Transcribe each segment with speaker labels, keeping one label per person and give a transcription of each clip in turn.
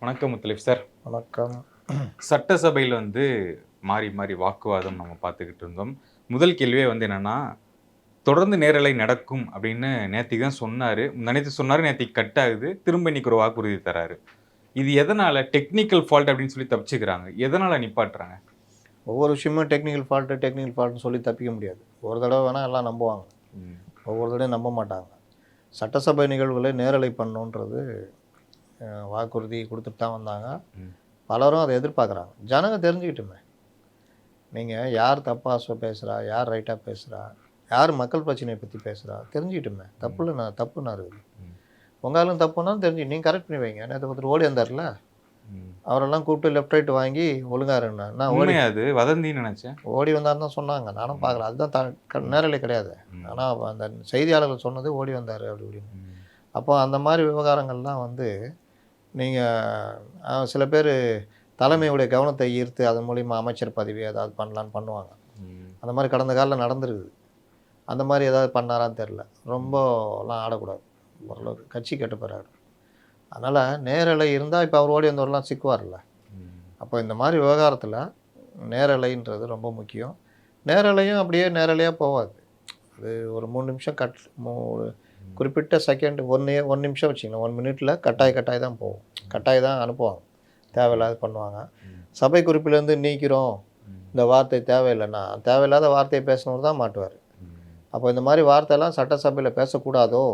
Speaker 1: வணக்கம் முத்தலிப் சார்.
Speaker 2: வணக்கம்.
Speaker 1: சட்டசபையில் மாறி மாறி வாக்குவாதம் நம்ம பார்த்துக்கிட்டு இருந்தோம். முதல் கேள்வியே என்னன்னா, தொடர்ந்து நேரலை நடக்கும் அப்படின்னு நேத்திக்கு தான் சொன்னாரு. நேத்து சொன்னாரு, நேத்திக்கு கட் ஆகுது. திரும்ப இன்னைக்கு ஒரு வாக்குறுதி தராரு. இது எதனால? டெக்னிக்கல் ஃபால்ட் அப்படின்னு சொல்லி தப்பிச்சுக்கிறாங்க. எதனால நிப்பாட்டுறாங்க?
Speaker 2: ஒவ்வொரு விஷயமும் டெக்னிக்கல் ஃபால்ட்னு சொல்லி தப்பிக்க முடியாது. ஒரு தடவை வேணால் எல்லாம் நம்புவாங்க, ஒவ்வொரு தடவையும் நம்ப மாட்டாங்க. சட்டசபை நிகழ்வுகளை நேரலை பண்ணணுன்றது வாக்குறுதி கொடுத்துட்டு தான் வந்தாங்க. பலரும் அதை எதிர்பார்க்குறாங்க. ஜனங்க தெரிஞ்சுக்கிட்டுமே, நீங்கள் யார் தப்பாக பேசுகிறா, யார் ரைட்டாக பேசுகிறா, யார் மக்கள் பிரச்சனையை பற்றி பேசுகிறா தெரிஞ்சுக்கிட்டுமே. தப்புன்னா இருக்குது. உங்களாலும் தப்புனாலும் தெரிஞ்சு நீங்கள் கரெக்ட் பண்ணி வைங்க. நேற்று ஒருத்தர் ஓடி வந்தார்ல, அவரெல்லாம் கூப்பிட்டு லெஃப்ட் ரைட் வாங்கி ஒழுங்காக இருந்தேன்.
Speaker 1: நான் அது வதந்தின்னு நினச்சேன்.
Speaker 2: ஓடி வந்தார் தான் சொன்னாங்க, நானும் பார்க்கல. அதுதான் நேரலை கிடையாது. ஆனால் அந்த செய்தியாளர்கள் சொன்னது ஓடி வந்தார் அப்படி இப்படின்னு. அப்போ அந்த மாதிரி விவகாரங்கள்லாம் நீங்கள் சில பேர் தலைமையுடைய கவனத்தை ஈர்த்து அதன் மூலிமா அமைச்சர் பதவி ஏதாவது பண்ணலான்னு பண்ணுவாங்க. அந்த மாதிரி கடந்த காலில் நடந்துருக்குது. அந்த மாதிரி ஏதாவது பண்ணாரான்னு தெரில. ரொம்பலாம் ஆடக்கூடாது, ஓரளவுக்கு கட்சி கெட்ட பேர் ஆகிடும். அதனால் நேரலை இருந்தால் இப்போ அவர் ஓடி வந்தவரெலாம் சிக்குவார்ல. அப்போ இந்த மாதிரி விவகாரத்தில் நேரலைன்றது ரொம்ப முக்கியம். நேரலையும் அப்படியே நேரலையாக போகாது. அது ஒரு 3 நிமிஷம் ஒரு குறிப்பிட்ட செகண்ட், 1 நிமிஷம் வச்சிங்கன்னா 1 மினிட்டில் கட்டாய தான் போகும். கட்டாயம் தான் அனுப்புவாங்க. தேவையில்லாத பண்ணுவாங்க. சபை குறிப்பிலேருந்து நீக்கிறோம், இந்த வார்த்தை தேவையில்லைன்னா தேவையில்லாத வார்த்தையை பேசினவர் தான் மாட்டுவார். அப்போ இந்த மாதிரி வார்த்தையெல்லாம் சட்டசபையில் பேசக்கூடாதோ,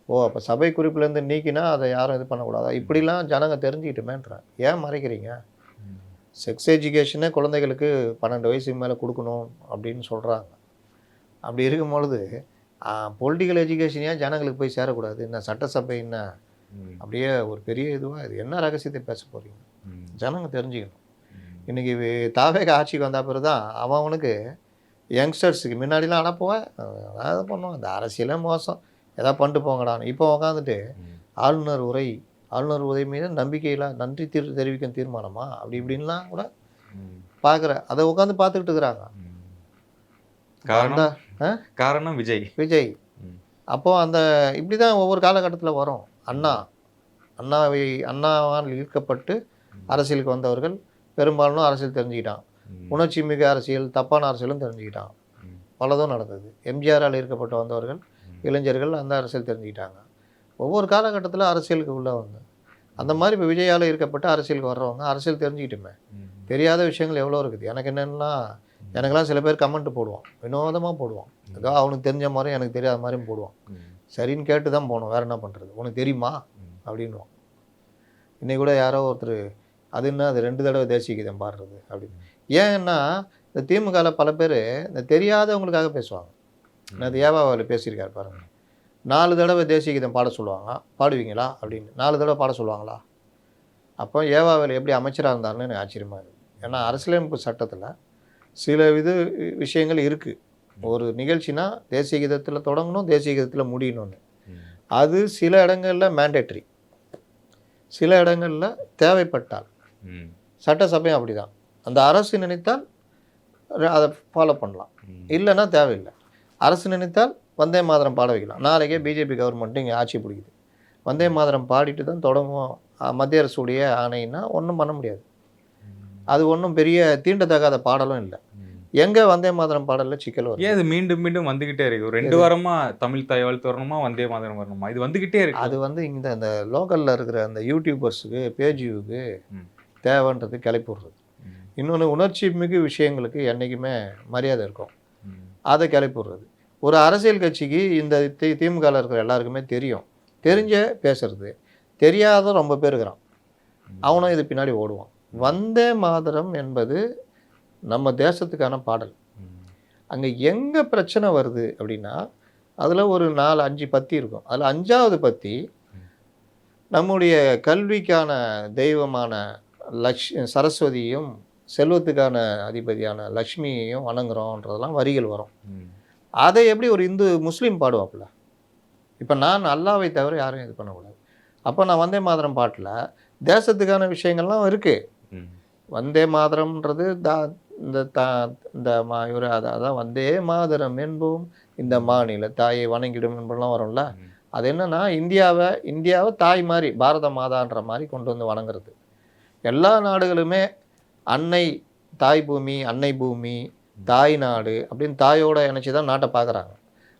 Speaker 2: அப்போ சபை குறிப்பிலேருந்து நீக்கினா அதை யாரும் இது பண்ணக்கூடாதா? இப்படிலாம் ஜனங்க தெரிஞ்சுக்கிட்டுமேன்றேன். ஏன் மறைக்கிறீங்க? செக்ஸ் எஜுகேஷனே குழந்தைகளுக்கு 12 வயசுக்கு மேலே கொடுக்கணும் அப்படின்னு சொல்கிறாங்க. அப்படி இருக்கும் பொழுது பொலிட்டிக்கல் எஜுகேஷன் ஏன் ஜனங்களுக்கு போய் சேரக்கூடாது? என்ன சட்டசபை என்ன அப்படியே ஒரு பெரிய இதுவாக இது என்ன ரகசியத்தை பேச போகிறீங்க? ஜனங்க தெரிஞ்சுக்கணும். இன்றைக்கி தாவேக ஆட்சிக்கு வந்த பிறகு தான் அவனுக்கு யங்ஸ்டர்ஸுக்கு முன்னாடிலாம் அனுப்புவேன், அதை பண்ணுவான். இந்த அரசியலே மோசம், எதாவது பண்ணிட்டு போங்கடான்னு. இப்போ உட்காந்துட்டு ஆளுநர் உரை மீது நன்றி தெரிவிக்கும் தீர்மானமா அப்படி இப்படின்லாம் கூட பார்க்குற, அதை உட்காந்து பார்த்துக்கிட்டு இருக்கிறாங்க.
Speaker 1: காரணம் விஜய்.
Speaker 2: அப்போது அந்த இப்படி தான் ஒவ்வொரு காலகட்டத்தில் வரும். அண்ணாவால் ஈர்க்கப்பட்டு அரசியலுக்கு வந்தவர்கள் பெரும்பாலும் அரசியல் தெரிஞ்சுக்கிட்டான். உணர்ச்சி மிக அரசியல், தப்பான அரசியலும் தெரிஞ்சுக்கிட்டான். பலதும் நடந்தது. எம்ஜிஆரால் ஈர்க்கப்பட்டு வந்தவர்கள், இளைஞர்கள் அந்த அரசியல் தெரிஞ்சுக்கிட்டாங்க. ஒவ்வொரு காலகட்டத்தில் அரசியலுக்கு உள்ளே வந்து அந்த மாதிரி இப்போ விஜயால் ஈர்க்கப்பட்டு அரசியலுக்கு வர்றவங்க அரசியல் தெரிஞ்சுக்கிட்டுமே. தெரியாத விஷயங்கள் எவ்வளோ இருக்குது. எனக்கெல்லாம் சில பேர் கமெண்ட் போடுவான், வினோதமாக போடுவான். ஏதோ அவனுக்கு தெரிஞ்ச மாதிரியும் எனக்கு தெரியாத மாதிரியும் போடுவான். சரின்னு கேட்டு தான் போகணும், வேறு என்ன பண்ணுறது? உனக்கு தெரியுமா அப்படின்வான். இன்னைக்கு கூட யாரோ ஒருத்தர் அது 2 தடவை தேசிய கீதம் பாடுறது அப்படின்னு. ஏன்னா இந்த திமுகவில் பல பேர் இந்த தெரியாதவங்களுக்காக பேசுவாங்க. அது ஏவாவில் பேசியிருக்காரு பாருங்கள். 4 தடவை தேசிய கீதம் பாட சொல்லுவாங்க, பாடுவீங்களா அப்படின்னு. 4 தடவை பாட சொல்லுவாங்களா? அப்போ ஏவாவில் எப்படி அமைச்சராக இருந்தாருன்னு எனக்கு ஆச்சரியமாக இருக்குது. ஏன்னா அரசியலமைப்பு சட்டத்தில் சில விஷயங்கள் இருக்குது. ஒரு நிகழ்ச்சினா தேசிய கீதத்தில் தொடங்கணும், தேசிய கீதத்தில் முடியணும்னு. அது சில இடங்களில் மேண்டேட்ரி, சில இடங்களில் தேவைப்பட்டால். சட்டசபையும் அப்படி தான். அந்த அரசு நினைத்தால் அதை ஃபாலோ பண்ணலாம், இல்லைன்னா தேவையில்லை. அரசு நினைத்தால் வந்தே மாதரம் பாட வைக்கலாம். நாளைக்கே பிஜேபி கவர்மெண்ட்டு இங்கே ஆட்சி பிடிக்குது, வந்தே மாதரம் பாடிட்டு தான் தொடங்குவோம் மத்திய அரசுடைய ஆணைன்னா ஒன்றும் பண்ண முடியாது. அது ஒன்றும் பெரிய தீண்டத்தகாத பாடலும் இல்லை. எங்கே வந்தே மாதரம் பாடலில் சிக்கல் வரும்?
Speaker 1: ஏன் இது மீண்டும் மீண்டும் வந்துக்கிட்டே இருக்கு? ஒரு 2 வாரமாக தமிழ் தாய் வாழ்த்து வரணுமா, வந்தே மாதரம் வரணுமா, இது வந்துக்கிட்டே இருக்கு.
Speaker 2: அது இந்த லோக்கலில் இருக்கிற அந்த யூடியூபர்ஸுக்கு, பேஜுக்கு தேவைன்றது கிளப்பி விடுறது. இன்னொன்று, உணர்ச்சி மிகு விஷயங்களுக்கு என்றைக்குமே மரியாதை இருக்கும், அதை கிளப்பி விடுறது. ஒரு அரசியல் கட்சிக்கு இந்த திமுகவில் இருக்கிற எல்லாருக்குமே தெரிஞ்ச பேசுறது, தெரியாத ரொம்ப பேர் இருக்கிறான். அவனும் இது பின்னாடி ஓடுவான். வந்தே மாதரம் என்பது நம்ம தேசத்துக்கான பாடல். அங்கே எங்கே பிரச்சனை வருது அப்படின்னா, அதில் ஒரு 4-5 பத்தி இருக்கும். அதில் 5வது பத்தி நம்முடைய கல்விக்கான தெய்வமான சரஸ்வதியும் செல்வத்துக்கான அதிபதியான லக்ஷ்மியையும் வணங்குறோன்றதெல்லாம் வரிகள் வரும். அதை எப்படி ஒரு முஸ்லீம் பாடுவாப்புல? இப்போ நான் அல்லாவை தவிர யாரும் இது பண்ணக்கூடாது. அப்போ நான் வந்தே மாதரம் பாட்டில் தேசத்துக்கான விஷயங்கள்லாம் இருக்குது. வந்தே மாதரம்ன்றது அதான் வந்தே மாதரம் என்போம் இந்த மாநில தாயை வணங்கிடும் என்பதெல்லாம் வரும்ல, அது என்னன்னா இந்தியாவை தாய் மாதிரி பாரத மாதான்ற மாதிரி கொண்டு வந்து வணங்குறது. எல்லா நாடுகளுமே அன்னை தாய் பூமி, அன்னை பூமி, தாய் நாடு அப்படின்னு தாயோட இணைச்சி தான் நாட்டை பார்க்குறாங்க.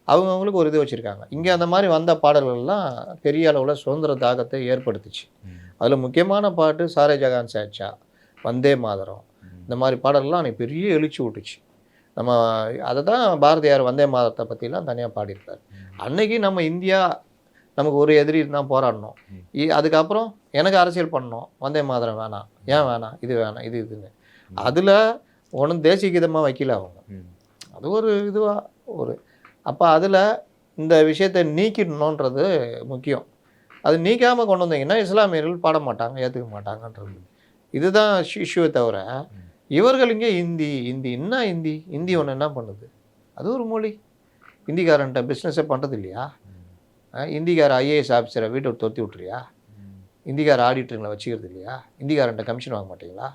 Speaker 2: அவங்கவுங்களுக்கு ஒரு இது வச்சுருக்காங்க. இங்கே அந்த மாதிரி வந்த பாடல்கள்லாம் பெரிய அளவில் சுதந்திர தாகத்தை ஏற்படுத்துச்சு. அதில் முக்கியமான பாட்டு சாரே ஜகான் சேச்சா, வந்தே மாதரம், இந்த மாதிரி பாடல்கள்லாம் அன்றைக்கி பெரிய எழுச்சி விட்டுச்சு. நம்ம அதை தான் பாரதியார் வந்தே மாதரத்தை பற்றிலாம் தனியாக பாடியிருக்கார். அன்னைக்கு நம்ம இந்தியா நமக்கு ஒரு எதிரி இருந்தால் போராடணும். அதுக்கப்புறம் எனக்கு அரசியல் பண்ணணும், வந்தே மாதரம் வேணாம், ஏன் வேணாம், இது வேணாம், இது இதுன்னு அதில் ஒன்றும் தேசிய கீதமாக வைக்கல அவங்க. அது ஒரு இதுவாக ஒரு அப்போ அதில் இந்த விஷயத்தை நீக்கிடணுன்றது முக்கியம். அது நீக்காமல் கொண்டு வந்தீங்கன்னா இஸ்லாமியர்கள் பாட மாட்டாங்க, ஏற்றுக்க மாட்டாங்கன்றது இதுதான் இஷ்யூவை தவிர, இவர்கள் இங்கே ஹிந்தி என்ன ஹிந்தி ஒன்று என்ன பண்ணுது? அது ஒரு மொழி. ஹிந்திக்காரன்ட்ட பிஸ்னஸே பண்ணுறது இல்லையா? ஹிந்திக்கார ஐஏஎஸ் ஆஃபீஸரை வீட்டை துரத்தி விட்றியா? ஹிந்திக்கார ஆடிட்டருங்களை வச்சுக்கிறது இல்லையா? ஹிந்திக்காரன்ட்ட கமிஷன் வாங்க மாட்டீங்களா?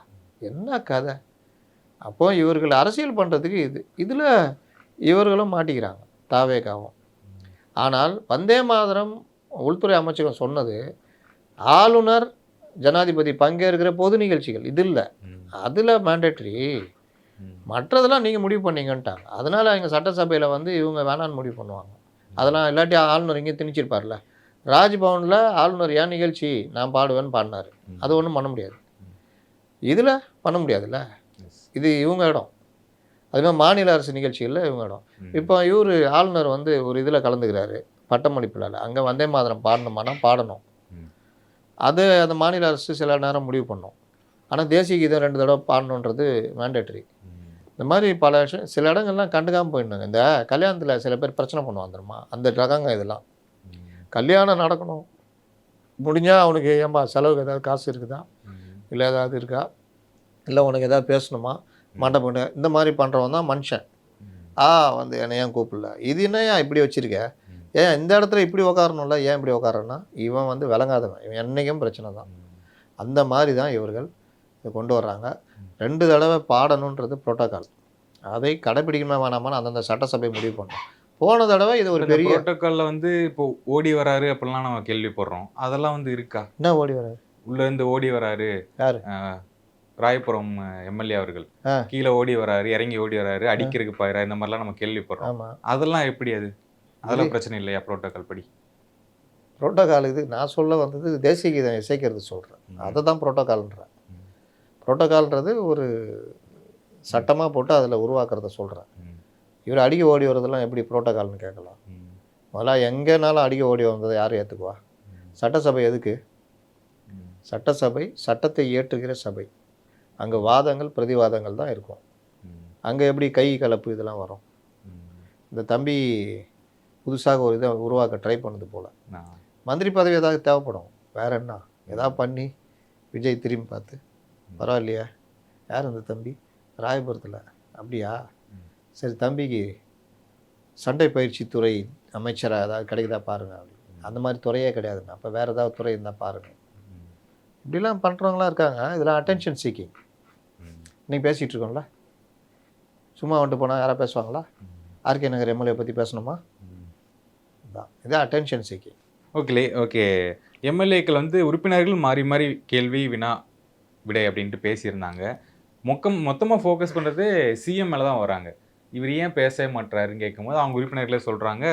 Speaker 2: என்ன கதை? அப்போ இவர்கள் அரசியல் பண்ணுறதுக்கு இதில் இவர்களும் மாட்டிக்கிறாங்க, தாவேகாவும். ஆனால் வந்தே மாதரம் உள்துறை அமைச்சகம் சொன்னது ஆளுநர் ஜனாதிபதி பங்கேற்கிற பொது நிகழ்ச்சிகள், இது இல்லை, அதில் மேண்டேட்ரி, மற்றதெல்லாம் நீங்கள் முடிவு பண்ணீங்கன்ட்டாங்க. அதனால் எங்கள் சட்டசபையில் வந்து இவங்க வேணான்னு முடிவு பண்ணுவாங்க. அதெல்லாம் இல்லாட்டி ஆளுநர் இங்கே திணிச்சிருப்பார்ல. ராஜ்பவனில் ஆளுநர் ஏன் நிகழ்ச்சி நான் பாடுவேன்னு பாடினார், அது ஒன்றும் பண்ண முடியாது. இதில் பண்ண முடியாதுல்ல, இது இவங்க இடம். அதுமாதிரி மாநில அரசு நிகழ்ச்சிகளில் இவங்க இடம். இப்போ இவர் ஆளுநர் வந்து ஒரு இதில் கலந்துக்கிறாரு, பட்டமளிப்பில், அங்கே வந்தே மாதரம் பாடணுமானா பாடணும். அது அந்த மாநில அரசு சில நேரம் முடிவு பண்ணும். ஆனால் தேசிய கீதம் 2 தடவை பாடணுன்றது மேண்டேட்ரி. இந்த மாதிரி பல விஷயம் சில இடங்கள்லாம் கண்டுக்காமல் போயிடணுங்க. இந்த கல்யாணத்தில் சில பேர் பிரச்சனை பண்ணுவாங்க தெரியுமா, அந்த ரகங்க இதெல்லாம். கல்யாணம் நடக்கணும், முடிஞ்சால் அவனுக்கு ஏன்பா செலவுக்கு ஏதாவது காசு இருக்குதா, இல்லை ஏதாவது இருக்கா, இல்லை உனக்கு ஏதாவது பேசணுமா, மண்டபம் இந்த மாதிரி பண்ணுறவன் தான் மனுஷன். வந்து என்னை ஏன் கூப்பிடல, இது என்ன ஏன் இப்படி வச்சுருக்க, ஏன் இந்த இடத்துல இப்படி உக்காரணும்ல, ஏன் இப்படி உக்காரன்னா இவன் வந்து விளங்காதவன், இவன் என்றைக்கும் பிரச்சனை தான். அந்த மாதிரி தான் இவர்கள் இதை கொண்டு வர்றாங்க. 2 தடவை பாடணுன்றது புரோட்டோக்கால். அதை கடைப்பிடிக்கணுமா வேணாமான்னு அந்தந்த சட்டசபை முடிவு பண்ணணும். போன தடவை இது ஒரு பெரிய
Speaker 1: புரோட்டோக்காலில் வந்து இப்போ ஓடி வராரு அப்படிலாம் நம்ம கேள்விப்படுறோம். அதெல்லாம் வந்து இருக்கா?
Speaker 2: என்ன ஓடி வராரு?
Speaker 1: உள்ளேருந்து ஓடி வராரு
Speaker 2: யார்?
Speaker 1: ராயபுரம் எம்எல்ஏ அவர்கள் கீழே ஓடி வராரு, இறங்கி ஓடி வராரு, அடிக்கிறதுக்கு பாயிரா, இந்த மாதிரிலாம் நம்ம கேள்விப்படுறோம். அதெல்லாம் எப்படி? அதெல்லாம் பிரச்சனை இல்லையா புரோட்டோக்கால் படி?
Speaker 2: புரோட்டோக்கால் இது நான் சொல்ல வந்தது தேசிய கீதம் இசைக்கிறது சொல்கிறேன், அதை தான் புரோட்டோக்கால்ன்றேன். புரோட்டோக்கால்ன்றது ஒரு சட்டமாக போட்டு அதில் உருவாக்குறத சொல்கிறேன். இவர் அடிக்க ஓடி வரதெல்லாம் எப்படி புரோட்டோக்கால்னு கேட்கலாம். முதல்ல எங்கேனாலும் அடிக்க ஓடி வந்ததை யாரும் ஏற்றுக்குவா? சட்டசபை எதுக்கு? சட்டசபை சட்டத்தை இயற்றுகிற சபை. அங்கே வாதங்கள் பிரதிவாதங்கள் தான் இருக்கும். அங்கே எப்படி கை கலப்பு இதெல்லாம் வரும்? இந்த தம்பி புதுசாக ஒரு இதை உருவாக்க ட்ரை பண்ணது போல். மந்திரி பதவி ஏதாவது தேவைப்படும், வேற என்ன ஏதாவது பண்ணி விஜய் திரும்பி பார்த்து பரவாயில்லையா, யார் இந்த தம்பி ராயபுரத்தில், அப்படியா, சரி தம்பிக்கு சண்டை பயிற்சி துறை அமைச்சராக ஏதாவது கிடைக்குதா பாருங்கள் அப்படி. அந்த மாதிரி துறையே கிடையாதுண்ணா, அப்போ வேறு ஏதாவது துறை இருந்தால் பாருங்கள். இப்படிலாம் பண்ணுறவங்களாம் இருக்காங்க. இதெல்லாம் அட்டென்ஷன் சீக்கிங். இன்றைக்கி பேசிகிட்டு இருக்கோம்ல, சும்மா வந்துட்டு போனால் யாராவது பேசுவாங்களா? ஆர்கே நகர் எம்எல்ஏ பற்றி பேசணுமா? இதான் அட்டென்ஷன் சீக்கிங்.
Speaker 1: ஓகே. எம்எல்ஏக்கள் வந்து உறுப்பினர்கள் மாறி மாறி கேள்வி வினா விடை அப்படின்ட்டு பேசியிருந்தாங்க. மொத்தமாக ஃபோக்கஸ் பண்ணுறது சிஎம் மேலே தான் வராங்க. இவர் ஏன் பேச மாட்டாருன்னு கேட்கும்போது அவங்க உறுப்பினர்களே சொல்கிறாங்க,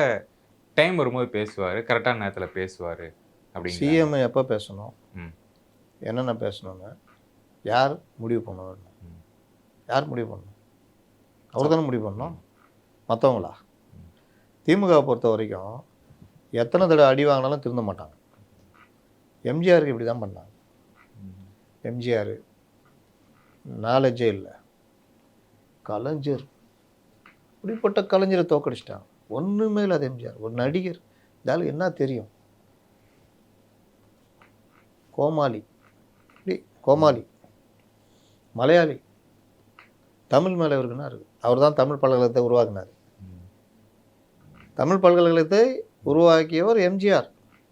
Speaker 1: டைம் வரும்போது பேசுவார், கரெக்டான நேரத்தில் பேசுவார் அப்படின்னு.
Speaker 2: சிஎம் எப்போ பேசணும், என்னென்ன பேசணுன்னு யார் முடிவு பண்ணணும்? யார் முடிவு பண்ணணும்? அவர் தானே முடிவு பண்ணணும், மற்றவங்களா? திமுகவை பொறுத்த வரைக்கும் எத்தனை தடவை அடி வாங்கினாலும் திருந்த மாட்டாங்க. எம்ஜிஆருக்கு இப்படி தான் பண்ணாங்க. எம்ஜிஆர் நாலேஜே இல்லை, கலைஞர், இப்படிப்பட்ட கலைஞரை தோக்கடிச்சிட்டாங்க. ஒன்றுமே இல்லாத எம்ஜிஆர் ஒரு நடிகர், இதால் என்ன தெரியும்? கோமாளி மலையாளி, தமிழ் மேலே இருக்குன்னா இருக்குது. அவர் தான் தமிழ் பல்கலைக்கழகத்தை உருவாக்கினார். தமிழ் பல்கலைக்கழகத்தை உருவாக்கியவர் எம்ஜிஆர்.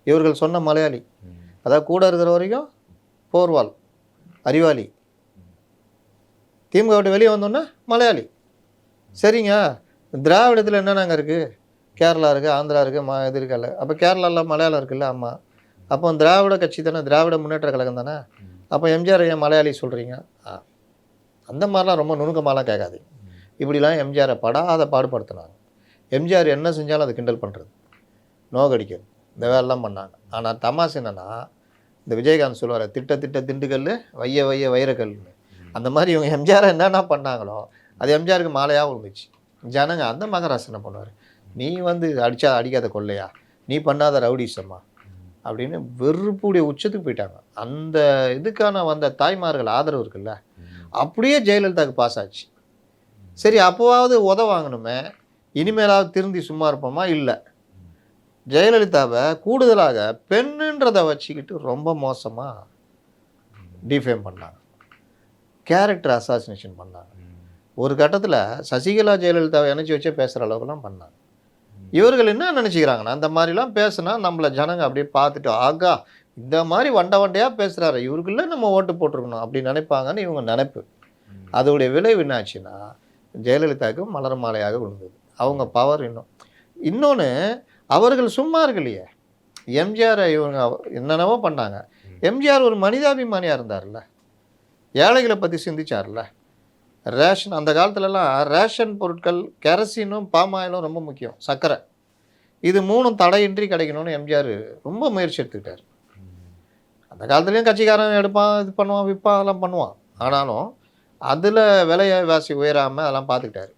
Speaker 2: இவர்கள் சொன்ன மலையாளி, அதாவது கூட இருக்கிற வரைக்கும் போர்வால் அறிவாளி, திமுக விட்டு வெளியே வந்தோன்னே மலையாளி. சரிங்க, திராவிடத்தில் என்னென்னாங்க இருக்குது? கேரளா இருக்குது, ஆந்திரா இருக்குது, இது இருக்குல்ல. அப்போ கேரளாவில் மலையாளம் இருக்குல்ல. ஆமாம். அப்போ திராவிட கட்சி தானே, திராவிட முன்னேற்ற கழகம் தானே. அப்போ எம்ஜிஆர் ஏன் மலையாளி சொல்கிறீங்க? அந்த மாதிரிலாம் ரொம்ப நுணுக்கமாலாம் கேட்காது. இப்படிலாம் எம்ஜிஆரை படாத பாடுபடுத்தினாங்க. எம்ஜிஆர் என்ன செஞ்சாலும் அதை கிண்டல் பண்ணுறது, நோகடிக்கிறது, இந்த வேலைலாம் பண்ணாங்க. ஆனால் தமாஸ் என்னென்னா, இந்த விஜயகாந்த் சொல்லுவார், திட்ட திட்ட திண்டுக்கல், வைய வைய வைரக்கல்னு. அந்த மாதிரி இவங்க எம்ஜிஆரை என்னென்ன பண்ணாங்களோ அது எம்ஜிஆருக்கு மாலையாக விழுந்துச்சு. ஜனங்க அந்த மகராசன் என்ன பண்ணுவார், நீ வந்து அடித்தா அடிக்காத கொள்ளையா, நீ பண்ணாத ரவுடிசம்மா அப்படின்னு வெறுப்புடைய உச்சத்துக்கு போயிட்டாங்க. அந்த இதுக்கான வந்த தாய்மார்கள் ஆதரவு இருக்குல்ல, அப்படியே ஜெயலலிதாவுக்கு பாஸ் ஆச்சு. சரி, அப்போவாவது வாங்கணுமே, இனிமேலாவது திருந்தி சும்மா இருப்போமா? இல்லை. ஜெயலலிதாவை கூடுதலாக பெண்ணுன்றதை வச்சுக்கிட்டு ரொம்ப மோசமாக டிஃபேம் பண்ணாங்க, கேரக்டர் அசாசினேஷன் பண்ணாங்க. ஒரு கட்டத்தில் சசிகலா ஜெயலலிதாவை இணைச்சி வச்சே பேசுகிற அளவுக்குலாம் பண்ணாங்க. இவர்கள் என்ன நினச்சிக்கிறாங்கன்னா, அந்த மாதிரிலாம் பேசுனா நம்மளை ஜனங்க அப்படியே பார்த்துட்டு, ஆகா இந்த மாதிரி வண்டையாக பேசுகிறாரு, இவருக்குள்ளே நம்ம ஓட்டு போட்டிருக்கணும் அப்படி நினைப்பாங்கன்னு இவங்க நினைப்பு. அதோடைய விளைவு என்னாச்சுன்னா, ஜெயலலிதாவுக்கு மலர் மாலையாக விழுந்தது. அவங்க பவர் இன்னொன்று அவர்கள் சும்மா இருக்கலையே. எம்ஜிஆரை இவங்க என்னென்னவோ பண்ணாங்க. எம்ஜிஆர் ஒரு மனிதாபிமானியாக இருந்தார்ல, ஏழைகளை பற்றி சிந்திச்சார்ல. ரேஷன் அந்த காலத்துலலாம் ரேஷன் பொருட்கள் கெரசினும் பாமாயிலும் ரொம்ப முக்கியம், சர்க்கரை, இது 3ம் தடையின்றி கிடைக்கணும்னு எம்ஜிஆர் ரொம்ப முயற்சி எடுத்துக்கிட்டார். அந்த காலத்துலேயும் கட்சிக்காரன் எடுப்பான், இது பண்ணுவான், விற்பான், அதெல்லாம் பண்ணுவான். ஆனாலும் அதில் விலைவாசி உயராமல் அதெல்லாம் பார்த்துக்கிட்டாரு.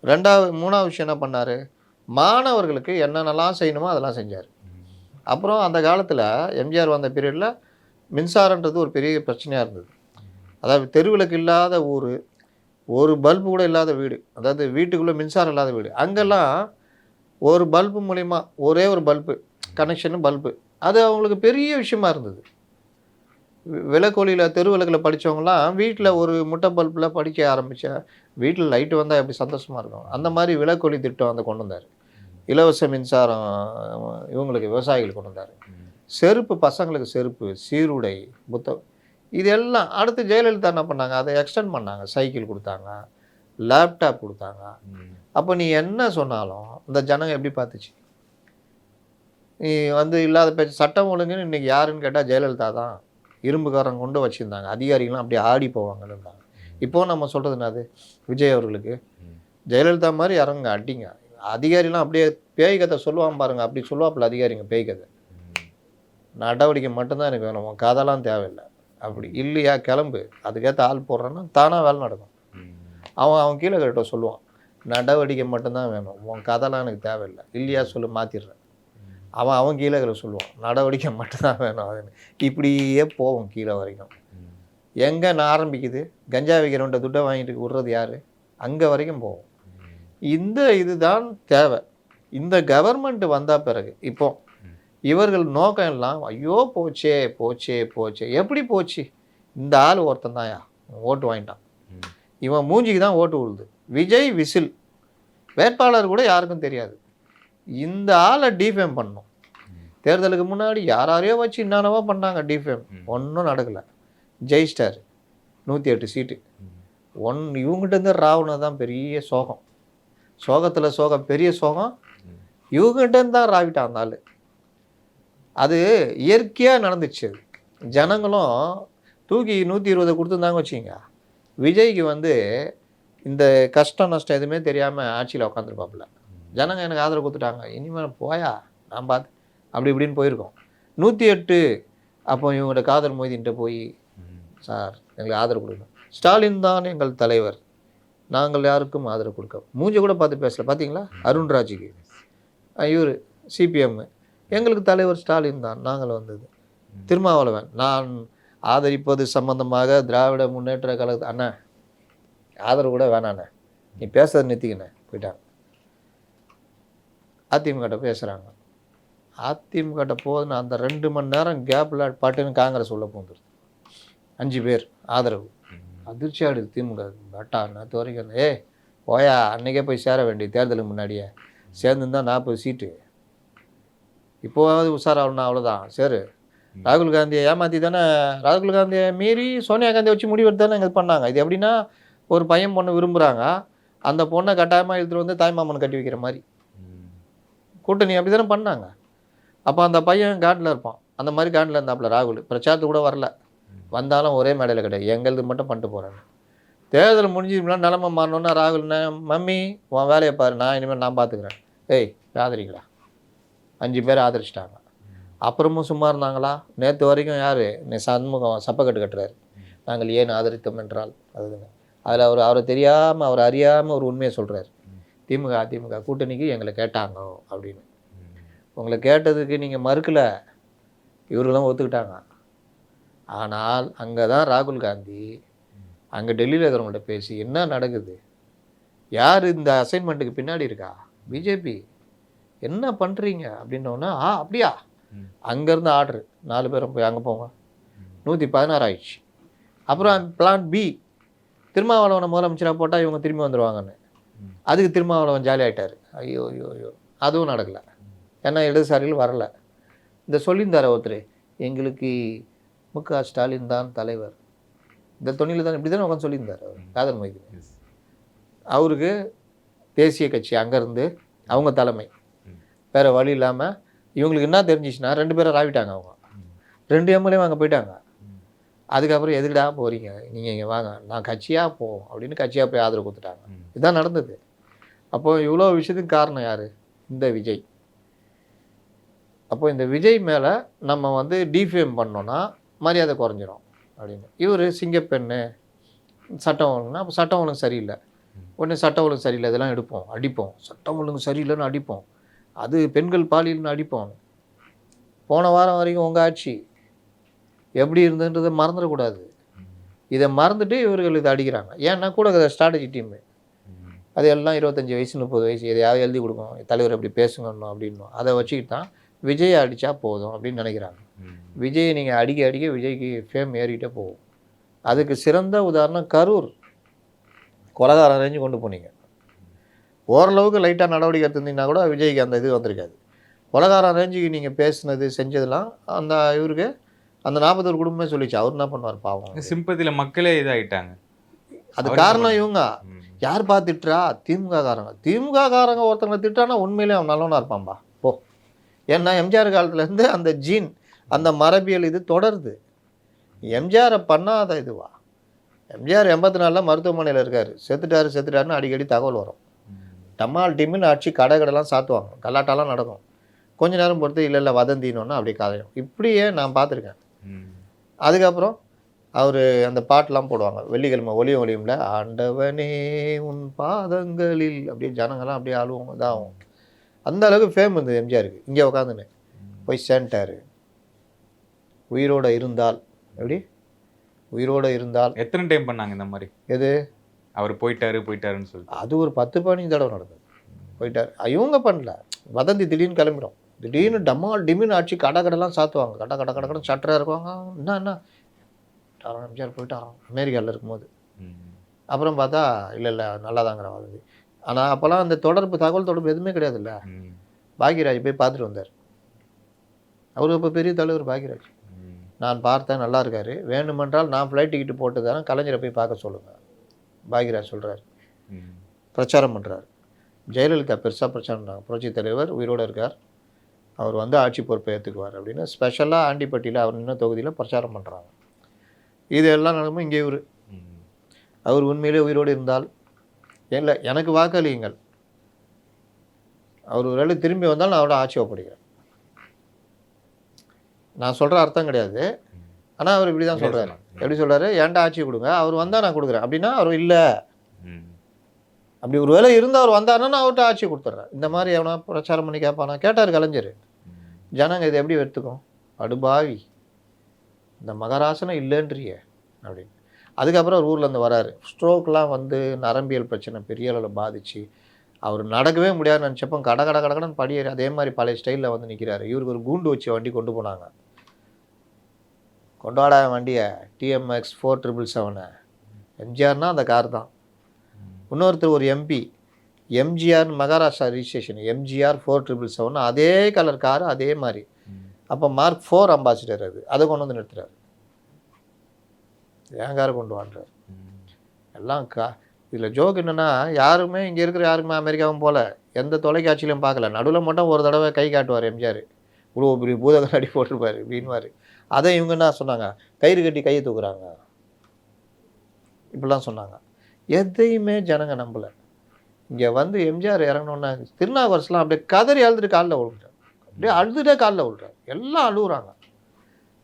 Speaker 2: 3வது விஷயம் என்ன பண்ணார், மாணவர்களுக்கு என்னென்னலாம் செய்யணுமோ அதெல்லாம் செஞ்சார். அப்புறம் அந்த காலத்தில் எம்ஜிஆர் வந்த பீரியடில் மின்சாரன்றது ஒரு பெரிய பிரச்சனையாக இருந்தது. அதாவது தெருவிளக்கு இல்லாத ஊர், ஒரு பல்பு கூட இல்லாத வீடு, அதாவது வீட்டுக்குள்ளே மின்சாரம் இல்லாத வீடு, அங்கெல்லாம் ஒரு பல்பு மூலிமா, ஒரே ஒரு பல்பு கனெக்ஷனு பல்பு, அது அவங்களுக்கு பெரிய விஷயமா இருந்தது. விளக்கொலியில் தெருவிளக்கில் படித்தவங்களாம் வீட்டில் ஒரு முட்டை பல்பில் படிக்க ஆரம்பித்தா வீட்டில் லைட்டு வந்தால் எப்படி சந்தோஷமாக இருக்கும். அந்த மாதிரி விளக்கொலி திட்டம் வந்து கொண்டு வந்தார். இலவச மின்சாரம் இவங்களுக்கு விவசாயிகளுக்கு கொண்டு வந்தார். செருப்பு, பசங்களுக்கு செருப்பு, சீருடை, புத்தகம், இதெல்லாம். அடுத்து ஜெயலலிதா என்ன பண்ணாங்க, அதை எக்ஸ்டெண்ட் பண்ணாங்க. சைக்கிள் கொடுத்தாங்க, லேப்டாப் கொடுத்தாங்க. அப்போ நீ என்ன சொன்னாலும் இந்த ஜனங்க எப்படி பார்த்துச்சு, நீ வந்து இல்லாத பேச்சு. சட்டம் ஒழுங்குன்னு இன்றைக்கி யாருன்னு கேட்டால் ஜெயலலிதா தான். இரும்புக்காரங்க கொண்டு வச்சுருந்தாங்க, அதிகாரிகள்லாம் அப்படியே ஆடி போவாங்கன்னு இருந்தாங்க. இப்போது நம்ம சொல்கிறது என்னது, விஜய் அவர்களுக்கு ஜெயலலிதா மாதிரி இறங்க அடிங்க, அதிகாரிலாம் அப்படியே பேய் கதை சொல்லுவான் பாருங்க, அப்படி சொல்லுவாப்பில் அதிகாரிங்க பேய் கதை. நடவடிக்கை மட்டும்தான் எனக்கு வேணும், உன் கதைலாம் தேவையில்லை. அப்படி இல்லையா கிளம்பு, அதுக்கேற்ற ஆள் போடுறேன்னா தானாக வேலை நடக்கும். அவன் கீழே கிட்ட சொல்லுவான், நடவடிக்கை மட்டும்தான் வேணும், உன் கதைலாம் எனக்கு தேவையில்லை, இல்லையா சொல்லு மாற்றிடுறேன். அவன் கீழே சொல்லுவான், நடவடிக்கை மட்டும்தான் வேணும். அதுன்னு இப்படியே போவோம் கீழே வரைக்கும். எங்கே நான் ஆரம்பிக்குது, கஞ்சா வைக்கிறவன்ட்ட துட்டை வாங்கிட்டு விட்றது யார், அங்கே வரைக்கும் போவோம். இதுதான் தேவை. இந்த கவர்மெண்ட் வந்த பிறகு இப்போ இவர்கள் நோக்கம் எல்லாம், ஐயோ போச்சே போச்சே போச்சே. எப்படி போச்சு, இந்த ஆள் ஒருத்தன் தான்யா ஓட்டு வாங்கிட்டான், இவன் மூஞ்சிக்கு தான் ஓட்டு விழுது. விஜய் விசில், வேட்பாளர் கூட யாருக்கும் தெரியாது. இந்த ஆளை டிஃபேம் பண்ணணும். தேர்தலுக்கு முன்னாடி யாரையோ வச்சு என்னென்னவோ பண்ணாங்க டிஃபேம், ஒன்றும் நடக்கலை. ஜெயிச்சிட்டார், 108 சீட்டு. இவங்ககிட்டருந்து ராவண தான் பெரிய சோகம், சோகத்தில் சோகம், பெரிய சோகம் இவங்ககிட்டருந்து தான் ராவிட்டான் அந்த ஆள். அது இயற்கையாக நடந்துச்சு. அது ஜனங்களும் தூக்கி 120 கொடுத்துருந்தாங்க வச்சுங்க. விஜய்க்கு வந்து இந்த கஷ்டம் நஷ்டம் எதுவுமே தெரியாமல் ஆட்சியில் உட்காந்துருப்பாப்புல. ஜனங்க எனக்கு ஆதரவு கொடுத்துட்டாங்க, இனிமேல் போயா நான் பார்த்து அப்படி இப்படின்னு போயிருக்கோம். 108. அப்போ இவங்களோட காதல் மொய்தின்ட்டு போய், சார் எங்களுக்கு ஆதரவு கொடுக்கணும், ஸ்டாலின் தான் எங்கள் தலைவர், நாங்கள் யாருக்கும் ஆதரவு கொடுக்க, மூஞ்சி கூட பார்த்து பேசல பார்த்தீங்களா. அருண்ராஜுக்கு இவர் சிபிஎம், எங்களுக்கு தலைவர் ஸ்டாலின் தான், நாங்கள் வந்தது. திருமாவளவன், நான் ஆதரிப்பது சம்பந்தமாக திராவிட முன்னேற்ற கழகத்தை, அண்ணா ஆதரவு கூட வேணாண்ணே, நீ பேசுறதை நிறுத்திக்கிண்ணே போயிட்டாங்க. அதிமுகட்ட பேசுகிறாங்க, அதிமுகட்ட போதுன்னு அந்த 2 மணி நேரம் கேப்பில் பாட்டுன்னு காங்கிரஸ் உள்ள போந்துருது. 5 பேர் ஆதரவு. அதிர்ச்சி ஆடுது திமுக. பட்டா நேற்று வரைக்கும் போயா, அன்றைக்கே போய் சேர வேண்டிய தேர்தலுக்கு முன்னாடியே சேர்ந்துருந்தா 40 சீட்டு. இப்போவாவது உஷாராகணும்னா அவ்வளோதான். சரி, ராகுல் காந்தியை ஏமாற்றி தானே, ராகுல் காந்தியை மீறி சோனியா காந்தியை வச்சு முடிவெடுத்து தானே இது பண்ணாங்க. இது எப்படின்னா, ஒரு பையன் பொண்ணு விரும்புகிறாங்க, அந்த பொண்ணை கட்டாயமாக எடுத்துகிட்டு வந்து தாய்மாமன் கட்டி வைக்கிற மாதிரி. கூட்டணி அப்படி தானே பண்ணாங்க. அப்போ அந்த பையன் காட்டில் இருப்பான். அந்த மாதிரி காட்டில் இருந்தாப்புல ராகுல். பிரச்சாரத்துக்கு கூட வரல. வந்தாலும் ஒரே மேடையில் கிடையாது. எங்களுது மட்டும் பண்ணிட்டு போகிறாங்க. தேர்தல் முடிஞ்சதுலாம் நிலமை மாறினோன்னா ராகுல் மம்மி உன் வேலையை பாரு, நான் இனிமேல் நான் பார்த்துக்கிறேன். ஏய் ஆதரிக்கடா. 5 பேர் ஆதரிச்சிட்டாங்க. அப்புறமும் சும்மா இருந்தாங்களா? நேற்று வரைக்கும் யார் சண்முகம் சப்பக்கட்டு கட்டுறாரு. நாங்கள் ஏன் ஆதரித்தோம் என்றால் அதுங்க. அதில் அவரை தெரியாமல் அவர் அறியாமல் ஒரு உண்மையை சொல்கிறார். திமுக அதிமுக கூட்டணிக்கு எங்களை கேட்டாங்க அப்படின்னு. உங்களை கேட்டதுக்கு நீங்கள் மறுக்கலை, இவர்களும் ஒத்துக்கிட்டாங்க. ஆனால் அங்கே தான் ராகுல் காந்தி அங்கே டெல்லியில் இருக்கிறவங்கள்ட்ட பேசி என்ன நடக்குது, யார் இந்த அசைன்மெண்ட்டுக்கு பின்னாடி இருக்கா, பிஜேபி என்ன பண்ணுறீங்க அப்படின்னோன்னா, அப்படியா, அங்கேருந்து ஆர்டரு 4 பேரும் போய் அங்கே போங்க. 116 ஆயிடுச்சு. அப்புறம் பிளான் பி, திருமாவளவனை முதலமைச்சராக போட்டால் இவங்க திரும்பி வந்துடுவாங்கன்னு. அதுக்கு திருமாவளவன் ஜாலி ஆகிட்டார். ஐயோ ஐயோ ஐயோ, அதுவும் நடக்கலை. ஏன்னா இடதுசாரிகள் வரலை. இந்த சொல்லியிருந்தார் ஒருத்தர், எங்களுக்கு முக ஸ்டாலின் தான் தலைவர். இந்த தொழில் தான் இப்படி தானே உட்காந்து சொல்லியிருந்தார் அவர், காதல் மைக்கு. அவருக்கு தேசிய கட்சி அங்கேருந்து அவங்க தலைமை, வேறு வழி இல்லாமல் இவங்களுக்கு என்ன தெரிஞ்சிச்சுன்னா 2 பேரை ராவிட்டாங்க. அவங்க 2 எம்எல்ஏ அங்கே போயிட்டாங்க. அதுக்கப்புறம் எதுக்குடா போகிறீங்க நீங்கள், இங்கே வாங்க, நான் கட்சியாக போவோம் அப்படின்னு கட்சியாக போய் ஆதரவு கொடுத்துட்டாங்க. இதுதான் நடந்தது. அப்போது இவ்வளோ விஷயத்துக்கு காரணம் யார்? இந்த விஜய். அப்போ இந்த விஜய் மேலே நம்ம வந்து டிஃபேம் பண்ணோன்னா மரியாதை குறைஞ்சிரும் அப்படின்னு. இவர் சிங்கப்பெண்ணு சட்டம் ஒழுங்குனா, அப்போ சட்டம் ஒழுங்கு சரியில்லை, உடனே சட்டம் ஒழுங்கு சரியில்லை இதெல்லாம் எடுப்போம், அடிப்போம். சட்டம் ஒழுங்கு சரியில்லைன்னு அடிப்போம், அது பெண்கள் பாலியல்னு அடிப்போம். போன வாரம் வரைக்கும் உங்கள் ஆட்சி எப்படி இருந்ததுன்றதை மறந்துடக்கூடாது. இதை மறந்துட்டு இவர்கள் இதை அடிக்கிறாங்க. ஏன்னா கூட ஸ்ட்ராட்டஜி டீமு அது எல்லாம் 25 வயசு 30 வயசு எதையாவது எழுதி கொடுக்கணும், தலைவர் எப்படி பேசுங்கணும் அப்படின்னும். அதை வச்சுக்கிட்டு தான் விஜயை அடித்தா போதும் அப்படின்னு நினைக்கிறாங்க. விஜயை நீங்கள் அடிக்க அடிக்க விஜய்க்கு ஃபேம் ஏறிக்கிட்டே போகும். அதுக்கு சிறந்த உதாரணம் கரூர் கொலகாரம் ரேஞ்சு கொண்டு போனீங்க. ஓரளவுக்கு லைட்டாக நடவடிக்கை எடுத்திருந்தீங்கன்னா கூட விஜய்க்கு அந்த இது வந்திருக்காது. கொலகாரம் ரேஞ்சுக்கு நீங்கள் பேசுனது செஞ்சதெல்லாம் அந்த இவருக்கு அந்த 41 குடும்பமே சொல்லிச்சு. அவர் என்ன பண்ணுவார் பாவம்.
Speaker 1: சிம்பதியில் மக்களே இதாகிட்டாங்க.
Speaker 2: அது காரணம் இவங்க. யார் பார்த்து திட்டுறா? திமுக காரங்க. திமுக காரங்க ஒருத்தவங்களை திட்டானா உண்மையிலே அவன் நல்லவனாக இருப்பான்பா போ. ஏன்னா எம்ஜிஆர் காலத்துலேருந்து அந்த ஜீன் அந்த மரபியல் இது தொடருது. எம்ஜிஆரை பண்ணாத இதுவா? எம்ஜிஆர் 84 மருத்துவமனையில் இருக்கார், செத்துட்டாருன்னு அடிக்கடி தகவல் வரும். டம்மால் டிம்மின்னு ஆட்சி கடைலாம் சாத்துவாங்க, கல்லாட்டாலாம் நடக்கும். கொஞ்ச நேரம் பொறுத்து இல்லை வதந்தினோன்னா அப்படியே கதையும். இப்படியே நான் பார்த்துருக்கேன். அதுக்கப்புறம் அவர் அந்த பாட்டெலாம் போடுவாங்க வெள்ளிக்கிழமை ஒளியும் ஒளியும்ல, ஆண்டவனே உன் பாதங்களில் அப்படியே ஜனங்கள்லாம் அப்படியே ஆளுவாங்க. இதாகும். அந்த அளவுக்கு ஃபேம் இருந்தது எம்ஜிஆருக்கு. இங்கே உட்காந்துன்னு போய் சேர்ந்துட்டார். உயிரோடு இருந்தால் எப்படி, உயிரோடு இருந்தால்
Speaker 1: எத்தனை டைம் பண்ணாங்க இந்த மாதிரி?
Speaker 2: எது
Speaker 1: அவர் போயிட்டாருன்னு சொல்லி
Speaker 2: அது ஒரு 10-15 தடவை நடந்தது. போயிட்டார். இவங்க பண்ணல, வதந்தி திடீர்னு கிளம்பிடும். திடீர்னு டம்மால் டிமின்னு ஆச்சு கடைலாம் சாத்துவாங்க. கடை சட்டராக இருக்குவாங்க. என்ன எம்ஜிஆர் போயிட்டாராம் அமெரிக்காவில் இருக்கும்போது. அப்புறம் பார்த்தா இல்லை நல்லா தாங்கிற வதந்தி. ஆனால் அப்போல்லாம் அந்த தகவல் தொடர்பு எதுவுமே கிடையாதுல்ல. பாக்யராஜ் போய் பார்த்துட்டு வந்தார். அவர் இப்போ பெரிய தலைவர் பாக்யராஜ். நான் பார்த்தேன், நல்லா இருக்காரு, வேணுமென்றால் நான் ஃப்ளைட் டிக்கெட்டு போட்டு தரேன், கலைஞரை போய் பார்க்க சொல்லுங்கள் பாக்யராஜ் சொல்கிறார். பிரச்சாரம் பண்ணுறாரு. ஜெயலலிதா பெருசாக பிரச்சாரம் பண்ணுறாங்க. புரட்சி தலைவர் உயிரோடு இருக்கார், அவர் வந்து ஆட்சி பொறுப்பை ஏற்றுக்குவார் அப்படின்னு ஸ்பெஷலாக ஆண்டிப்பட்டியில் அவர் இன்னும் தொகுதியில் பிரச்சாரம் பண்ணுறாங்க. இது எல்லாம் நடக்கும். இங்கே அவர் உண்மையிலே உயிரோடு இருந்தால் இல்லை எனக்கு வாக்களியுங்கள், அவர் ஒரு வேளை திரும்பி வந்தால் நான் அவரோட ஆட்சி ஒப்படைக்கிறேன். நான் சொல்கிற அர்த்தம் கிடையாது, ஆனால் அவர் இப்படி தான் சொல்கிறாரு. எப்படி சொல்கிறாரு? ஏன்டா ஆட்சி கொடுங்க, அவர் வந்தால் நான் கொடுக்குறேன் அப்படின்னா அவர் இல்லை. அப்படி ஒரு வேளை இருந்தால் அவர் வந்தாருன்னா நான் அவர்கிட்ட ஆட்சி கொடுத்துட்றேன். இந்த மாதிரி எவனா பிரச்சாரம் பண்ணி கேட்பானா? கேட்டார் கலைஞர். ஜனங்க இதை எப்படி எடுத்துக்கும்? அடுபாவி, இந்த மகராசனை இல்லைன்றிய அப்படின்னு. அதுக்கப்புறம் அவர் ஊர்லேருந்து வராரு. ஸ்ட்ரோக்லாம் வந்து நரம்பியல் பிரச்சனை பெரிய அளவில் பாதிச்சு அவர் நடக்கவே முடியாதுன்னு நினச்சப்போ கடன்னு படியேறி அதே மாதிரி பழைய ஸ்டைலில் வந்து நிற்கிறாரு. இவருக்கு ஒரு கூண்டு வச்சு வண்டி கொண்டு போனாங்க. கொண்டாட வண்டியை TMX 4777. எம்ஜிஆர்னால் அந்த கார் தான். இன்னொருத்தர் ஒரு MP MGR Maharashtra registration MGR 4777 அதே கலர் கார் அதே மாதிரி. அப்போ Mark 4 அம்பாசிடர் அதை கொண்டு வந்து நிறுத்துறாரு. ஏன் காரை கொண்டு வான்றார். எல்லாம் இதில் ஜோக் என்னென்னா, யாருமே இங்கே இருக்கிற யாருக்குமே அமெரிக்காவும் போல, எந்த தொலைக்காட்சியிலும் பார்க்கல. நடுவில் மட்டும் ஒரு தடவை கை காட்டுவார் எம்ஜிஆர். இவ்வளோ பெரிய பூத கண்ணாடி போட்டிருப்பாரு அப்படின்வாரு. அதை இவங்க என்ன சொன்னாங்க, கயிறு கட்டி கையை தூக்குறாங்க இப்படிலாம் சொன்னாங்க. எதையுமே ஜனங்க நம்பலை. இங்கே வந்து எம்ஜிஆர் இறங்கணுன்னா திருநாவுக்கரசுலாம் அப்படியே கதறி அழுதுட்டு காலில் விழுறாரு. அப்படியே அழுதுட்டே காலில் விழுறாரு. எல்லாம் அழுகுறாங்க.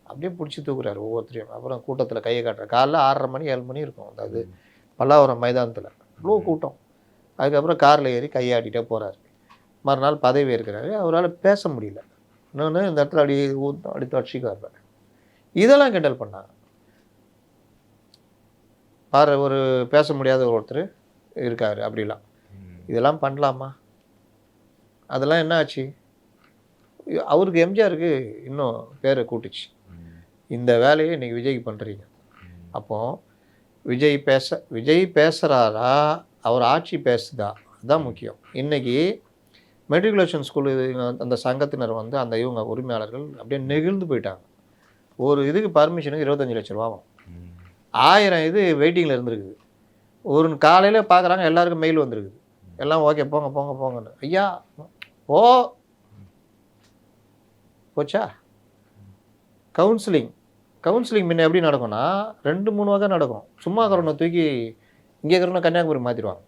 Speaker 2: அப்படியே பிடிச்சி தூக்குறாரு ஒவ்வொருத்தரையும். அப்புறம் கூட்டத்தில் கையை காட்டுறாரு. காலைல 6:30 மணி 7 மணி இருக்கும். அதாவது பல்லாவரம் மைதானத்தில் இவ்வளோ கூட்டம். அதுக்கப்புறம் காரில் ஏறி கையாடிட்டே போகிறாரு. மறுநாள் பதவி ஏற்கிறாரு. அவரால் பேச முடியல. இன்னொன்று இந்த இடத்துல அப்படி தொடச்சிக்குவார். இதெல்லாம் கிண்டல் பண்ணாங்க. பாரு, ஒரு பேச முடியாத ஒருத்தர் இருக்கார் அப்படிலாம். இதெல்லாம் பண்ணலாமா? அதெல்லாம் என்ன ஆச்சு? அவருக்கு எம்ஜிஆருக்கு இன்னும் பேரை கூட்டுச்சு. இந்த வேலையை இன்றைக்கி விஜய்க்கு பண்ணுறீங்க. அப்போது விஜய் பேசுகிறாரா, அவர் ஆட்சி பேசுதா? அதுதான் முக்கியம். இன்றைக்கி மெட்ரிகுலேஷன் ஸ்கூலு அந்த சங்கத்தினர் வந்து அந்த இவங்க உரிமையாளர்கள் அப்படியே நெகிழ்ந்து போயிட்டாங்க. ஒரு இதுக்கு பர்மிஷனுக்கு 25 லட்ச ரூபா ஆகும். 1000 இது வெயிட்டிங்கில் இருந்துருக்குது. ஒரு காலையில் பார்க்குறாங்க, எல்லாருக்கும் மெயில் வந்துருக்குது. எல்லாம் ஓகே, போங்க போங்க போங்கன்னு. ஐயா போச்சா? கவுன்சிலிங் முன்ன எப்படி நடக்கும்னா 2-3 வகை நடக்கும். சும்மா இருக்கிறவனை தூக்கி இங்கே இருக்கிறவனை கன்னியாகுமரி மாற்றிடுவாங்க.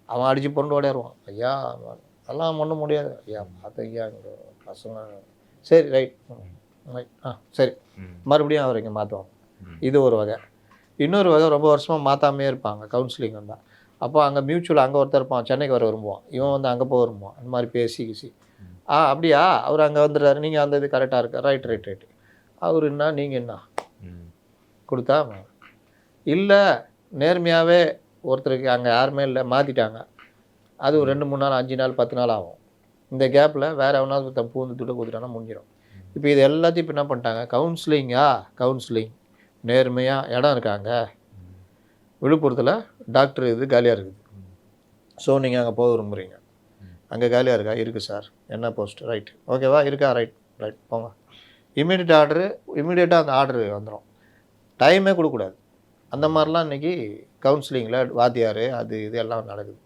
Speaker 2: அவன் அடித்து பொருண்டு ஓடையாருவான். ஐயா அதெல்லாம் ஒன்றும் முடியாது. ஐயா பார்த்து ஐயா பசங்க சரி ரைட் சரி மறுபடியும் அவர் இங்கே மாற்றுவாங்க. இது ஒரு வகை. இன்னொரு வகை ரொம்ப வருஷமாக மாற்றாமே இருப்பாங்க. கவுன்சிலிங் வந்தால் அப்போ அங்கே மியூச்சுவல் அங்கே ஒருத்தர் இருப்பான், சென்னைக்கு வர விரும்புவான், இவன் வந்து அங்கே போக விரும்புவான். அந்த மாதிரி பேசி அப்படியா அவர் அங்கே வந்துடுறாரு, நீங்கள் அந்த இது கரெக்டாக இருக்கா, ரைட் அவர் என்ன நீங்கள் என்ன கொடுத்தா இல்லை, நேர்மையாகவே ஒருத்தருக்கு அங்கே யாருமே இல்லை, மாற்றிட்டாங்க. அது ஒரு 2-3 நாள் 5 நாள் 10 நாள் ஆகும். இந்த கேப்பில் வேறு எவனாவது பூ வந்து துட்டு கொடுத்துட்டானா முடிஞ்சிடும். இப்போ இது எல்லாத்தையும் இப்போ என்ன பண்ணிட்டாங்க, கவுன்சிலிங் நேர்மையாக இடம் இருக்காங்க. விழுப்புரத்தில் டாக்டர் இது காலியாக இருக்குது. ஸோ நீங்கள் அங்கே போக விரும்புகிறீங்க, அங்கே காலியாக இருக்கா? இருக்குது சார். என்ன போஸ்ட்? ரைட் ஓகேவா, இருக்கா? ரைட் போங்க. இமீடியட்டாக அந்த ஆர்டரு வந்துடும். டைமே கொடுக்கக்கூடாது. அந்த மாதிரிலாம் இன்றைக்கி கவுன்சிலிங்கில் வாத்தியார் அது இது எல்லாம் நடக்குது.